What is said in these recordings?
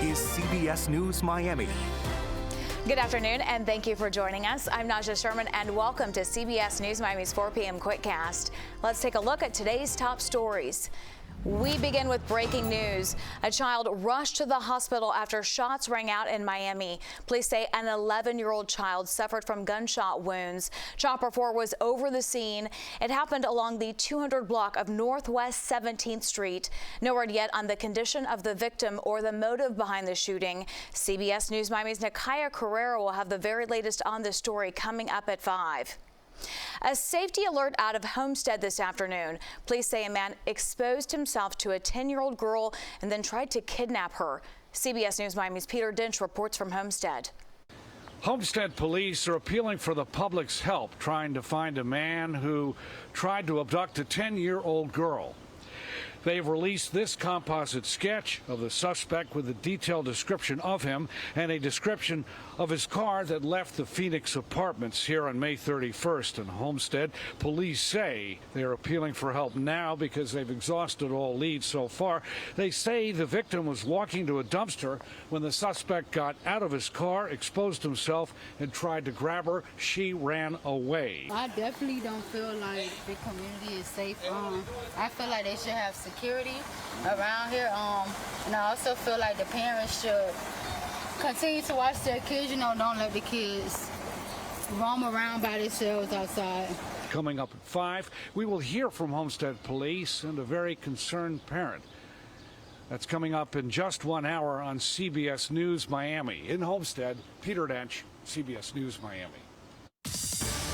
is CBS News Miami. Good afternoon, and thank you for joining us. I'm Naja Sherman, and welcome to CBS News Miami's 4 p.m. Quickcast. Let's take a look at today's top stories. We begin with breaking news. A child rushed to the hospital after shots rang out in Miami. Police say an 11-year-old child suffered from gunshot wounds. Chopper 4 was over the scene. It happened along the 200 block of Northwest 17th Street. No word yet on the condition of the victim or the motive behind the shooting. CBS News Miami's Nakaya Carrera will have the very latest on this story coming up at 5. A safety alert out of Homestead this afternoon. Police say a man exposed himself to a 10-year-old girl and then tried to kidnap her. CBS News Miami's Peter Dinch reports from Homestead. Homestead police are appealing for the public's help trying to find a man who tried to abduct a 10-year-old girl. They've released this composite sketch of the suspect with a detailed description of him and a description of his car that left the Phoenix apartments here on May 31st in Homestead. Police say they're appealing for help now because they've exhausted all leads so far. They say the victim was walking to a dumpster when the suspect got out of his car, exposed himself, and tried to grab her. She ran away. I definitely don't feel like the community is safe. I feel like they should have security around here, and I also feel like the parents should continue to watch their kids. Don't let the kids roam around by themselves outside. Coming up at 5, we will hear from Homestead Police and a very concerned parent. That's coming up in just 1 hour on CBS News Miami. In Homestead, Peter Dinch, CBS News Miami.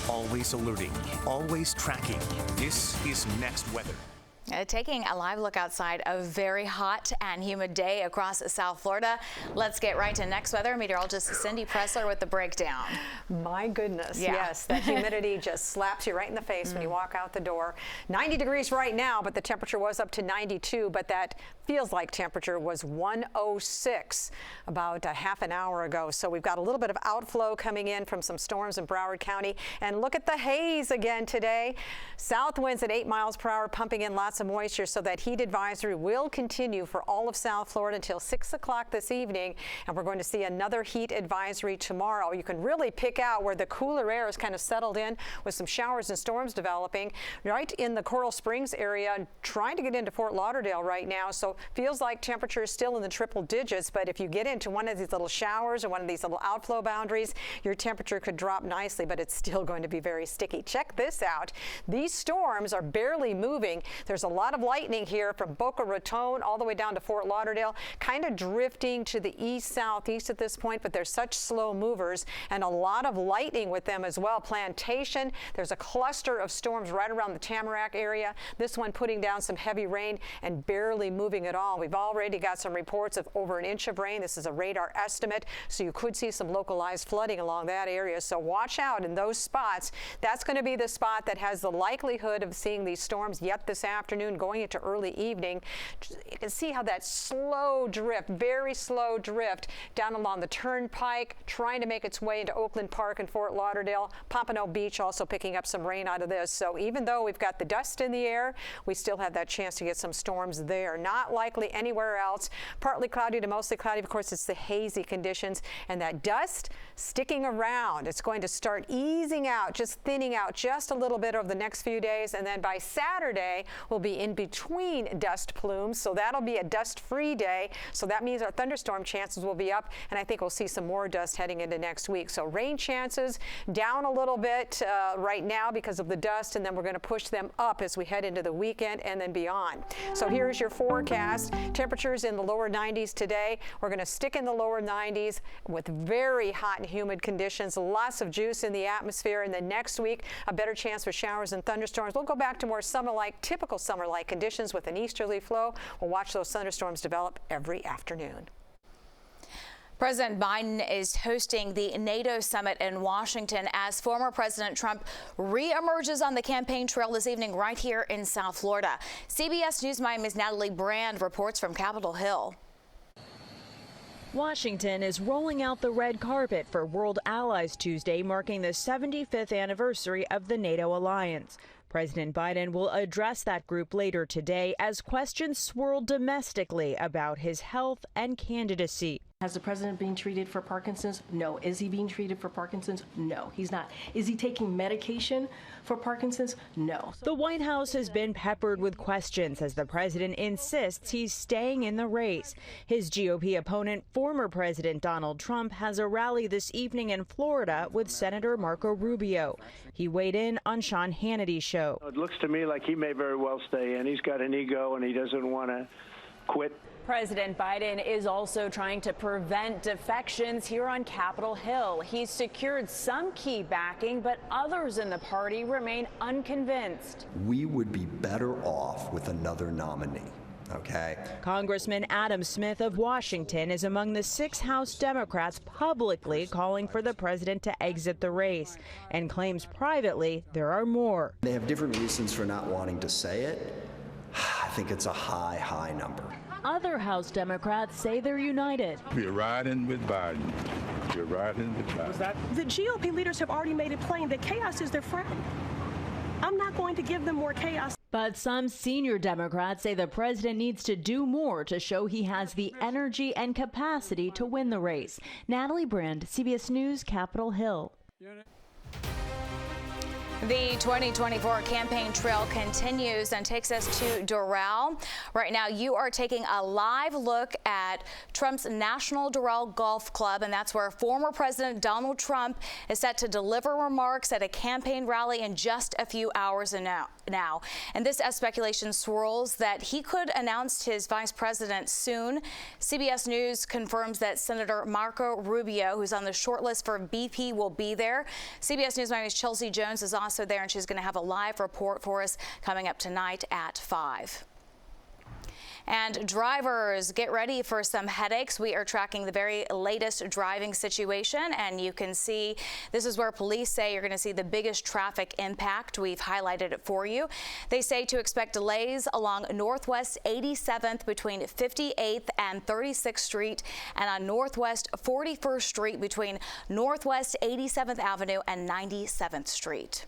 Always alerting, always tracking. This is Next Weather. Taking a live look outside, a very hot and humid day across South Florida. Let's get right to next weather. Meteorologist Cindy Pressler with the breakdown. My goodness, yes, that humidity just slaps you right in the face when you walk out the door. 90 degrees right now, but the temperature was up to 92, but that feels like temperature was 106 about a half an hour ago. So we've got a little bit of outflow coming in from some storms in Broward County. And look at the haze again today. South winds at 8 miles per hour, pumping in lots of moisture, so that heat advisory will continue for all of South Florida until 6 o'clock this evening, and we're going to see another heat advisory tomorrow. You can really pick out where the cooler air is kind of settled in with some showers and storms developing right in the Coral Springs area, trying to get into Fort Lauderdale right now. So feels like temperature is still in the triple digits, but if you get into one of these little showers or one of these little outflow boundaries, your temperature could drop nicely, but it's still going to be very sticky. Check this out. These storms are barely moving. There's a lot of lightning here from Boca Raton all the way down to Fort Lauderdale, kind of drifting to the east-southeast at this point, but they're such slow movers, and a lot of lightning with them as well. Plantation, there's a cluster of storms right around the Tamarac area. This one putting down some heavy rain and barely moving at all. We've already got some reports of over an inch of rain. This is a radar estimate, so you could see some localized flooding along that area. So watch out in those spots. That's going to be the spot that has the likelihood of seeing these storms yet this afternoon, going into early evening. You can see how that slow drift, very slow drift down along the turnpike, trying to make its way into Oakland Park and Fort Lauderdale. Pompano Beach also picking up some rain out of this. So even though we've got the dust in the air, we still have that chance to get some storms there. Not likely anywhere else. Partly cloudy to mostly cloudy. Of course, it's the hazy conditions, and that dust sticking around. It's going to start easing out, just thinning out just a little bit over the next few days, and then by Saturday we'll be in between dust plumes, so that'll be a dust-free day. So that means our thunderstorm chances will be up, and I think we'll see some more dust heading into next week. So rain chances down a little bit right now because of the dust, and then we're going to push them up as we head into the weekend and then beyond. So here's your forecast. Temperatures in the lower 90s today. We're going to stick in the lower 90s with very hot and humid conditions, lots of juice in the atmosphere, and then next week a better chance for showers and thunderstorms. We'll go back to more summer-like, typical summer-like conditions with an easterly flow. We'll watch those thunderstorms develop every afternoon. President Biden is hosting the NATO summit in Washington as former President Trump reemerges on the campaign trail this evening right here in South Florida. CBS News Miami's Natalie Brand reports from Capitol Hill. Washington is rolling out the red carpet for World Allies Tuesday, marking the 75th anniversary of the NATO alliance. President Biden will address that group later today as questions swirl domestically about his health and candidacy. Has the president been treated for Parkinson's? No. Is he being treated for Parkinson's? No, he's not. Is he taking medication for Parkinson's? No. The White House has been peppered with questions as the president insists he's staying in the race. His GOP opponent, former President Donald Trump, has a rally this evening in Florida with Senator Marco Rubio. He weighed in on Sean Hannity's show. It looks to me like he may very well stay in. He's got an ego and he doesn't want to quit. President Biden is also trying to prevent defections here on Capitol Hill. He's secured some key backing, but others in the party remain unconvinced. We would be better off with another nominee. Okay. Congressman Adam Smith of Washington is among the 6 House Democrats publicly calling for the president to exit the race and claims privately there are more. They have different reasons for not wanting to say it. I think it's a high number. Other House Democrats say they're united. We're riding with Biden. We're riding with Biden. The GOP leaders have already made it plain that chaos is their friend. I'm not going to give them more chaos. But some senior Democrats say the president needs to do more to show he has the energy and capacity to win the race. Natalie Brand, CBS News, Capitol Hill. The 2024 campaign trail continues and takes us to Doral. Right now, you are taking a live look at Trump's National Doral Golf Club, and that's where former President Donald Trump is set to deliver remarks at a campaign rally in just a few hours now. And this, as speculation swirls, that he could announce his vice president soon. CBS News confirms that Senator Marco Rubio, who's on the short list for VP, will be there. CBS News Miami's Chelsea Jones is also there, and she's going to have a live report for us coming up tonight at 5. And drivers, get ready for some headaches. We are tracking the very latest driving situation, and you can see this is where police say you're going to see the biggest traffic impact. We've highlighted it for you. They say to expect delays along Northwest 87th between 58th and 36th Street, and on Northwest 41st Street between Northwest 87th Avenue and 97th Street.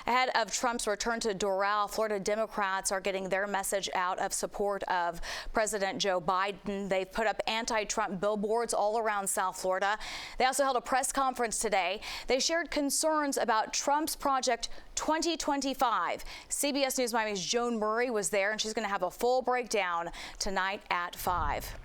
Ahead of Trump's return to Doral, Florida Democrats are getting their message out of support of President Joe Biden. They've put up anti-Trump billboards all around South Florida. They also held a press conference today. They shared concerns about Trump's Project 2025. CBS News Miami's Joan Murray was there, and she's going to have a full breakdown tonight at 5.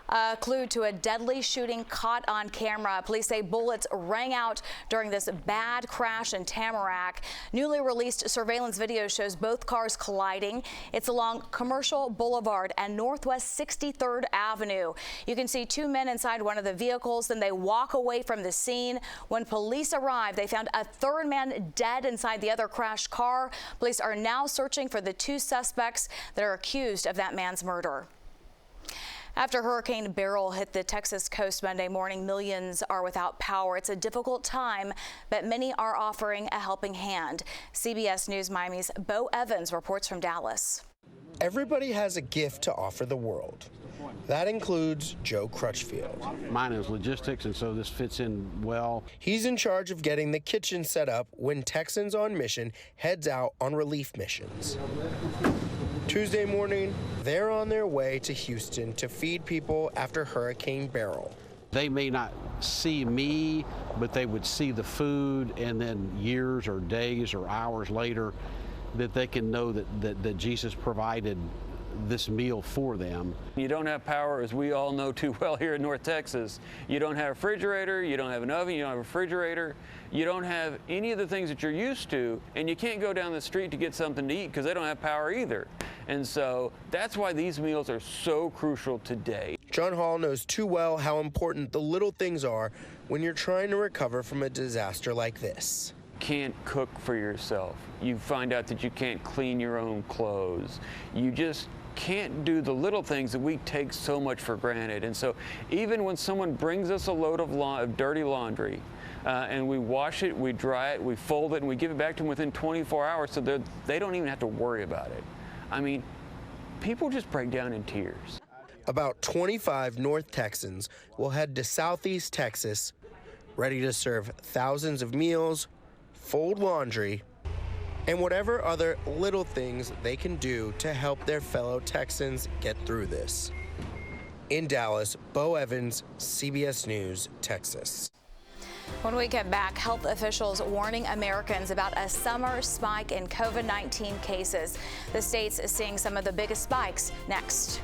A clue to a deadly shooting caught on camera. Police say bullets rang out during this bad crash in Tamarac. Newly released surveillance video shows both cars colliding. It's along Commercial Boulevard and Northwest 63rd Avenue. You can see 2 men inside one of the vehicles. Then they walk away from the scene. When police arrived, they found a third man dead inside the other crashed car. Police are now searching for the 2 suspects that are accused of that man's murder. After Hurricane Beryl hit the Texas coast Monday morning, millions are without power. It's a difficult time, but many are offering a helping hand. CBS News Miami's Bo Evans reports from Dallas. Everybody has a gift to offer the world. That includes Joe Crutchfield. Mine is logistics, and so this fits in well. He's in charge of getting the kitchen set up when Texans on Mission heads out on relief missions. Tuesday morning, they're on their way to Houston to feed people after Hurricane Beryl. They may not see me, but they would see the food, and then years or days or hours later, that they can know that Jesus provided this meal for them. You don't have power, as we all know too well here in North Texas. You don't have a refrigerator, you don't have an oven, you don't have a refrigerator, you don't have any of the things that you're used to, and you can't go down the street to get something to eat because they don't have power either. And so that's why these meals are so crucial today. John Hall knows too well how important the little things are when you're trying to recover from a disaster like this. Can't cook for yourself. You find out that you can't clean your own clothes. You just can't do the little things that we take so much for granted. And so even when someone brings us a load of dirty laundry, and we wash it, we dry it, we fold it, and we give it back to them within 24 hours so they don't even have to worry about it. I mean, people just break down in tears. About 25 North Texans will head to Southeast Texas, ready to serve thousands of meals, fold laundry, and whatever other little things they can do to help their fellow Texans get through this. In Dallas, Bo Evans, CBS News, Texas. When we get back, health officials warning Americans about a summer spike in COVID-19 cases. The state's seeing some of the biggest spikes next.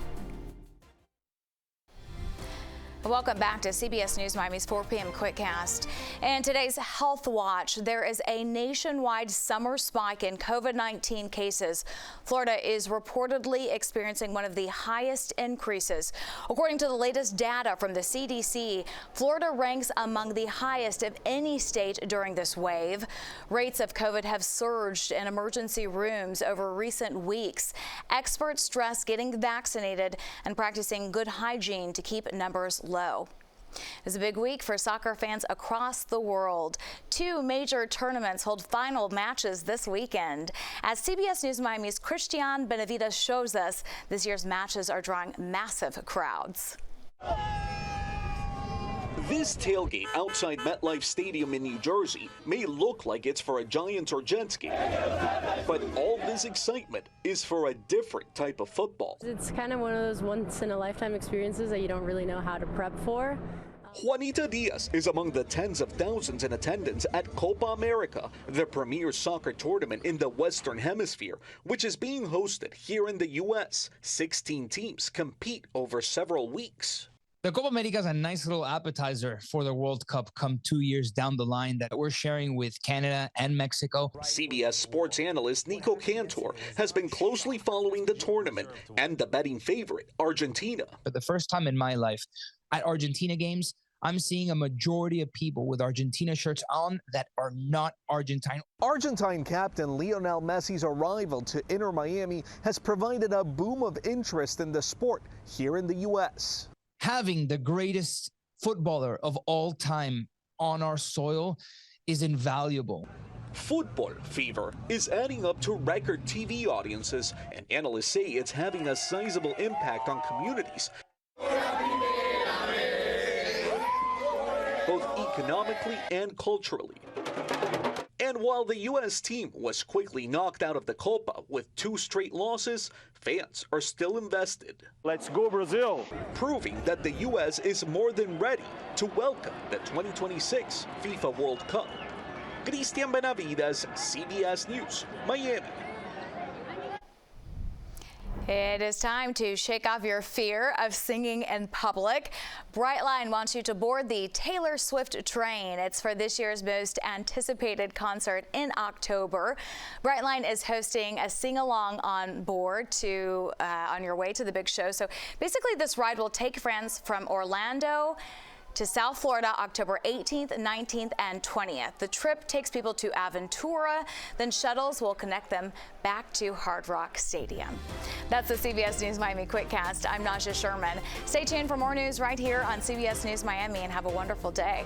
Welcome back to CBS News Miami's 4 p.m. Quickcast. In today's Health Watch, there is a nationwide summer spike in COVID-19 cases. Florida is reportedly experiencing one of the highest increases. According to the latest data from the CDC, Florida ranks among the highest of any state during this wave. Rates of COVID have surged in emergency rooms over recent weeks. Experts stress getting vaccinated and practicing good hygiene to keep numbers low. It's a big week for soccer fans across the world. 2 major tournaments hold final matches this weekend. As CBS News Miami's Christian Benavides shows us, this year's matches are drawing massive crowds. This tailgate outside MetLife Stadium in New Jersey may look like it's for a Giants or Jets game, but all this excitement is for a different type of football. It's kind of one of those once-in-a-lifetime experiences that you don't really know how to prep for. Juanita Diaz is among the tens of thousands in attendance at Copa America, the premier soccer tournament in the Western Hemisphere, which is being hosted here in the U.S. 16 teams compete over several weeks. The Copa America is a nice little appetizer for the World Cup come 2 years down the line that we're sharing with Canada and Mexico. CBS sports analyst Nico Cantor has been closely following the tournament and the betting favorite, Argentina. For the first time in my life, at Argentina games, I'm seeing a majority of people with Argentina shirts on that are not Argentine. Argentine captain Lionel Messi's arrival to Inter Miami has provided a boom of interest in the sport here in the U.S. Having the greatest footballer of all time on our soil is invaluable. Football fever is adding up to record TV audiences, and analysts say it's having a sizable impact on communities, both economically and culturally. And while the U.S. team was quickly knocked out of the Copa with 2 straight losses, fans are still invested. Let's go Brazil! Proving that the U.S. is more than ready to welcome the 2026 FIFA World Cup. Christian Benavides, CBS News, Miami. It is time to shake off your fear of singing in public. Brightline wants you to board the Taylor Swift train. It's for this year's most anticipated concert in October. Brightline is hosting a sing-along on board on your way to the big show. So basically this ride will take friends from Orlando to South Florida October 18th, 19th, and 20th. The trip takes people to Aventura, then shuttles will connect them back to Hard Rock Stadium. That's the CBS News Miami Quickcast. I'm Naja Sherman. Stay tuned for more news right here on CBS News Miami and have a wonderful day.